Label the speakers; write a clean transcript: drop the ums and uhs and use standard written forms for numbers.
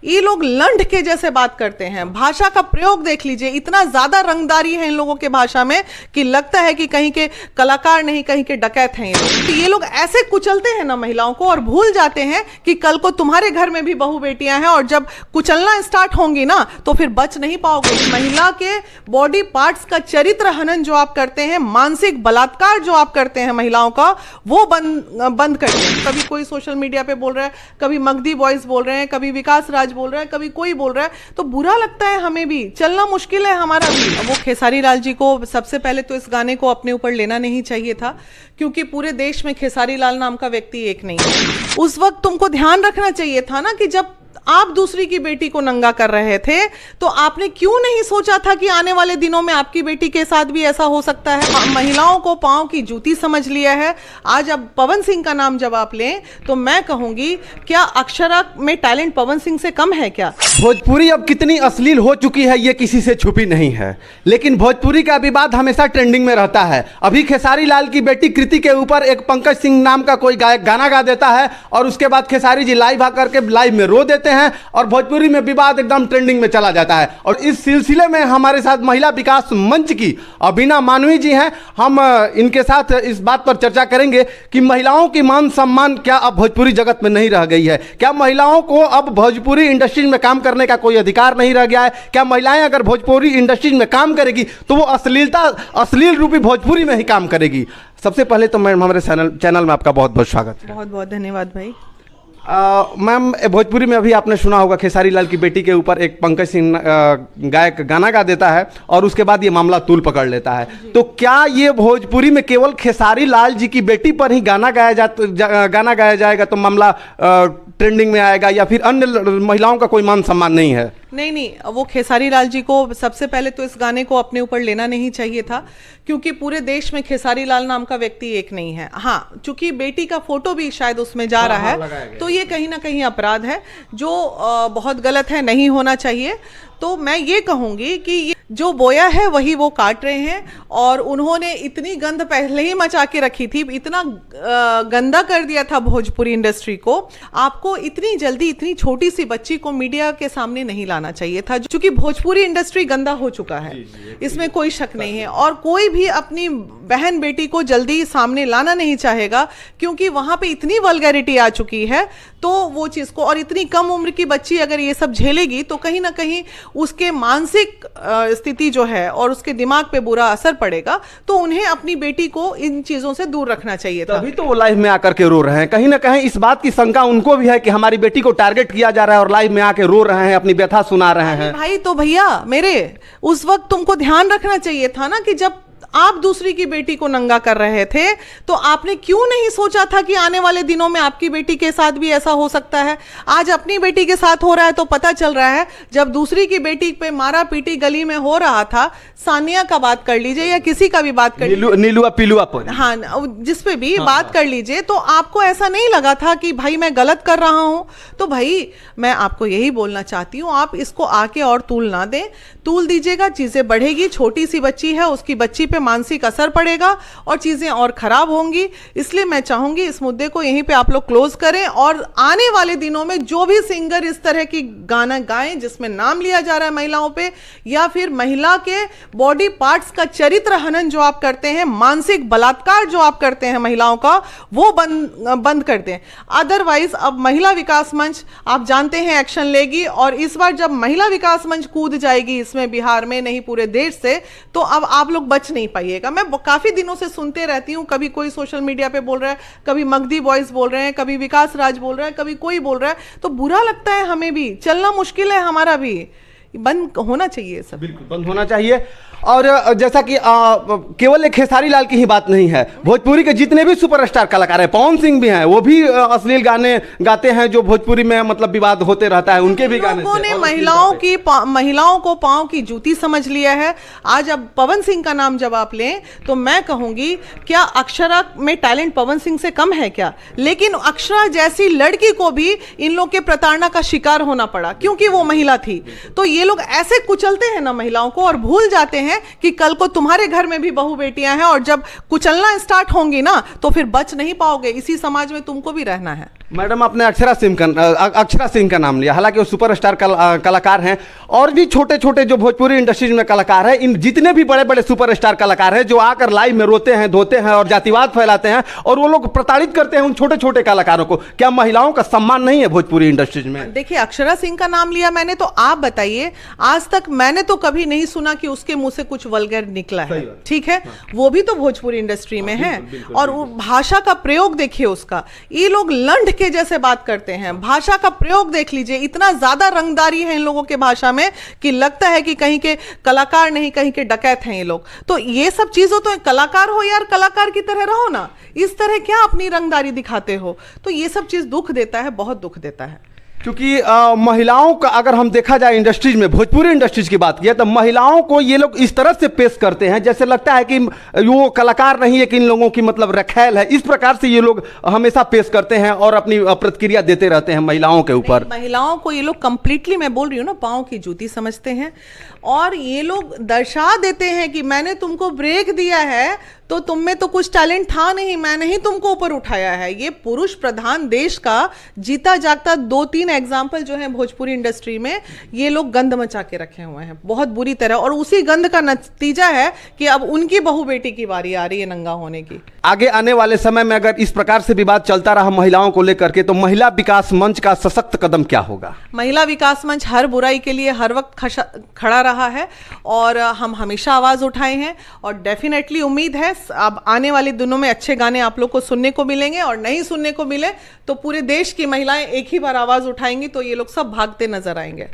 Speaker 1: ये लोग लंड के जैसे बात करते हैं। भाषा का प्रयोग देख लीजिए, इतना ज्यादा रंगदारी है इन लोगों के भाषा में कि लगता है कि कहीं के कलाकार नहीं कहीं के डकैत हैं ये लोग। तो ये लोग ऐसे कुचलते हैं ना महिलाओं को, और भूल जाते हैं कि कल को तुम्हारे घर में भी बहू बेटियां हैं, और जब कुचलना स्टार्ट होंगी ना तो फिर बच नहीं पाओगे। महिला के बॉडी पार्ट्स का चरित्र हनन जो आप करते हैं, मानसिक बलात्कार जो आप करते हैं महिलाओं का, वो बंद करते हैं। कभी कोई सोशल मीडिया पे बोल रहा है, कभी मगधी बॉयज बोल रहे हैं, कभी विकास राज बोल रहा है, कभी कोई बोल रहा है, तो बुरा लगता है हमें भी, चलना मुश्किल है हमारा भी। वो खेसारी लाल जी को सबसे पहले तो इस गाने को अपने ऊपर लेना नहीं चाहिए था, क्योंकि पूरे देश में खेसारी लाल नाम का व्यक्ति एक नहीं है। उस वक्त तुमको ध्यान रखना चाहिए था ना कि जब आप दूसरी की बेटी को नंगा कर रहे थे तो आपने क्यों नहीं सोचा था कि आने वाले दिनों में आपकी बेटी के साथ भी ऐसा हो सकता है। महिलाओं को पांव की जूती समझ लिया है। आज अब पवन सिंह का नाम जब आप लें तो मैं कहूंगी, क्या अक्षरा में टैलेंट पवन सिंह से कम है क्या?
Speaker 2: भोजपुरी अब कितनी अश्लील हो चुकी है ये किसी से छुपी नहीं है, लेकिन भोजपुरी का विवाद हमेशा ट्रेंडिंग में रहता है। अभी खेसारी लाल की बेटी कृति के ऊपर एक पंकज सिंह नाम का कोई गायक गाना गा देता है और उसके बाद खेसारी जी लाइव आकर के लाइव में रो देते हैं और भोजपुरी में विवाद एकदम ट्रेंडिंग में चला जाता है। और इस सिलसिले में हमारे साथ महिला विकास मंच की अभिना मानवी जी हैं। हम इनके साथ इस बात पर चर्चा करेंगे कि महिलाओं की मान सम्मान क्या अब भोजपुरी जगत में नहीं रह गई है? क्या महिलाओं को अब भोजपुरी इंडस्ट्री में काम करने का कोई अधिकार नहीं रह गया है? क्या महिलाएं अगर भोजपुरी इंडस्ट्री में काम करेगी तो वो अश्लील रूपी भोजपुरी में ही काम करेगी? सबसे पहले तो मैम हमारे चैनल में आपका बहुत बहुत स्वागत है।
Speaker 1: बहुत बहुत धन्यवाद भाई।
Speaker 2: मैम, भोजपुरी में अभी आपने सुना होगा खेसारी लाल की बेटी के ऊपर एक पंकज सिंह गायक गाना गा देता है और उसके बाद ये मामला तूल पकड़ लेता है। तो क्या ये भोजपुरी में केवल खेसारी लाल जी की बेटी पर ही गाना गाया जाएगा तो मामला ट्रेंडिंग में आएगा, या फिर अन्य महिलाओं का कोई मान सम्मान नहीं है?
Speaker 1: नहीं, वो खेसारी लाल जी को सबसे पहले तो इस गाने को अपने ऊपर लेना नहीं चाहिए था, क्योंकि पूरे देश में खेसारी लाल नाम का व्यक्ति एक नहीं है। हाँ, चूंकि बेटी का फोटो भी शायद उसमें जा रहा है, तो ये कहीं ना कहीं अपराध है जो बहुत गलत है, नहीं होना चाहिए। तो मैं ये कहूंगी कि ये जो बोया है वही वो काट रहे हैं, और उन्होंने इतनी गंद पहले ही मचा के रखी थी, इतना गंदा कर दिया था भोजपुरी इंडस्ट्री को। आपको इतनी जल्दी इतनी छोटी सी बच्ची को मीडिया के सामने नहीं लाना चाहिए था, क्योंकि भोजपुरी इंडस्ट्री गंदा हो चुका है, इसमें कोई शक नहीं है। और कोई भी अपनी बहन बेटी को जल्दी सामने लाना नहीं चाहेगा, क्योंकि वहां पे इतनी वल्गैरिटी आ चुकी है। तो वो चीज को, और इतनी कम उम्र की बच्ची अगर ये सब झेलेगी तो कहीं ना कहीं उसके मानसिक स्थिति जो है और उसके दिमाग पे बुरा असर पड़ेगा। तो उन्हें अपनी बेटी को इन चीजों से दूर रखना चाहिए था।
Speaker 2: तभी तो वो लाइव में आकर के रो रहे हैं। कहीं ना कहीं इस बात की शंका उनको भी है कि हमारी बेटी को टारगेट किया जा रहा है और लाइव में आके रो रहे हैं, अपनी व्यथा सुना रहे हैं।
Speaker 1: भाई तो भैया मेरे, उस वक्त तुमको ध्यान रखना चाहिए था ना कि जब आप दूसरी की बेटी को नंगा कर रहे थे तो आपने क्यों नहीं सोचा था कि आने वाले दिनों में आपकी बेटी के साथ भी ऐसा हो सकता है। आज अपनी बेटी के साथ हो रहा है तो पता चल रहा है, जब दूसरी की बेटी पे मारा पीटी गली में हो रहा था, सानिया का बात कर लीजिए या किसी का भी बात कर लीजिए,
Speaker 2: नीलुआ पिलुआ पर,
Speaker 1: हाँ, जिस पे भी बात कर लीजिए, तो आपको ऐसा नहीं लगा था कि भाई मैं गलत कर रहा हूं? तो भाई मैं आपको यही बोलना चाहती हूं, आप इसको आके और तूल ना दें। तूल दीजिएगा, चीजें बढ़ेगी। छोटी सी बच्ची है, उसकी बच्ची पे मानसिक असर पड़ेगा और चीजें और खराब होंगी। इसलिए मैं चाहूंगी इस मुद्दे को यहीं पे आप लोग क्लोज करें, और आने वाले दिनों में जो भी सिंगर इस तरह की गाना गाएं जिसमें नाम लिया जा रहा है महिलाओं पे, या फिर महिला के बॉडी पार्ट्स का चरित्र हनन जो आप करते हैं, मानसिक बलात्कार जो आप करते हैं महिलाओं का, वो बंद कर दें। अदरवाइज अब महिला विकास मंच आप जानते हैं एक्शन लेगी, और इस बार जब महिला विकास मंच कूद जाएगी इसमें, बिहार में नहीं पूरे देश से, तो अब आप लोग बच नहीं पाइएगा। मैं काफी दिनों से सुनते रहती हूँ, कभी कोई सोशल मीडिया पे बोल रहा है, कभी मगधी बॉयज बोल रहे हैं, कभी विकास राज बोल रहा है, कभी कोई बोल रहा है, तो बुरा लगता है हमें भी, चलना मुश्किल है हमारा भी। बंद होना चाहिए सब, बिल्कुल
Speaker 2: बंद होना चाहिए। और जैसा कि केवल एक खेसारी लाल की ही बात नहीं है, भोजपुरी के जितने भी सुपरस्टार कलाकार हैं, पवन सिंह भी हैं, वो भी अश्लील गाने गाते हैं जो भोजपुरी में मतलब विवाद होते रहता है, उनके भी गाने
Speaker 1: लोगों ने महिलाओं को पांव की जूती समझ लिया है। आज अब पवन सिंह का नाम जब आप लें तो मैं कहूंगी, क्या अक्षरा में टैलेंट पवन सिंह से कम है क्या? लेकिन अक्षरा जैसी लड़की को भी इन लोग के प्रताड़ना का शिकार होना पड़ा, क्योंकि वो महिला थी। तो ये ये लोग ऐसे कुचलते हैं ना महिलाओं को और भूल जाते हैं कि कल को तुम्हारे घर में भी बहू बेटियां हैं और जब कुचलना स्टार्ट होंगी ना तो फिर बच नहीं पाओगे। इसी समाज में तुमको भी रहना है।
Speaker 2: मैडम, आपने अक्षरा सिंह का नाम लिया, हालांकि वो सुपरस्टार कलाकार हैं। और भी छोटे छोटे जो भोजपुरी इंडस्ट्रीज में कलाकार हैं, इन जितने भी बड़े बड़े सुपरस्टार कलाकार हैं जो आकर लाइव में रोते हैं, धोते हैं और जातिवाद फैलाते हैं और वो लोग प्रताड़ित करते हैं उन छोटे छोटे कलाकारों को, क्या महिलाओं का सम्मान नहीं है भोजपुरी इंडस्ट्रीज में?
Speaker 1: देखिए, अक्षरा सिंह का नाम लिया मैंने, तो आप बताइए, आज तक मैंने तो कभी नहीं सुना कि उसके मुंह से कुछ वल्गर निकला है। ठीक है, वो भी तो भोजपुरी इंडस्ट्री में है। और भाषा का प्रयोग देखिए उसका, ये लोग लंड के जैसे बात करते हैं। भाषा का प्रयोग देख लीजिए, इतना ज्यादा रंगदारी है इन लोगों के भाषा में कि लगता है कि कहीं के कलाकार नहीं कहीं के डकैत हैं ये लोग। तो ये सब चीजों, तो कलाकार हो यार, कलाकार की तरह रहो ना, इस तरह क्या अपनी रंगदारी दिखाते हो? तो ये सब चीज दुख देता है, बहुत दुख देता है।
Speaker 2: क्योंकि महिलाओं का अगर हम देखा जाए इंडस्ट्रीज में, भोजपुरी इंडस्ट्रीज की बात किया तो महिलाओं को ये लोग इस तरह से पेश करते हैं जैसे लगता है कि वो कलाकार नहीं है कि इन लोगों की मतलब रखैल है। इस प्रकार से ये लोग हमेशा पेश करते हैं और अपनी प्रतिक्रिया देते रहते हैं महिलाओं के ऊपर।
Speaker 1: महिलाओं को ये लोग कंप्लीटली, मैं बोल रही हूँ ना, पाँव की जूती समझते हैं और ये लोग दर्शा देते हैं कि मैंने तुमको ब्रेक दिया है तो तुम में तो कुछ टैलेंट था नहीं, मैंने ही तुमको ऊपर उठाया है। ये पुरुष प्रधान देश का जीता जागता 2-3 एग्जाम्पल जो है भोजपुरी इंडस्ट्री में, ये लोग गंद मचा के रखे हुए हैं बहुत बुरी तरह। और उसी गंद का नतीजा है कि अब उनकी बहू बेटी की बारी आ रही है नंगा होने की।
Speaker 2: आगे आने वाले समय में अगर इस प्रकार से विवाद चलता रहा महिलाओं को लेकर के, तो महिला विकास मंच का सशक्त कदम क्या होगा?
Speaker 1: महिला विकास मंच हर बुराई के लिए हर वक्त खड़ा रहा है और हम हमेशा आवाज उठाए हैं और डेफिनेटली उम्मीद है अब आने वाले दिनों में अच्छे गाने आप लोग को सुनने को मिलेंगे। और नहीं सुनने को मिले तो पूरे देश की महिलाएं एक ही बार आवाज उठाएंगी तो ये लोग सब भागते नजर आएंगे।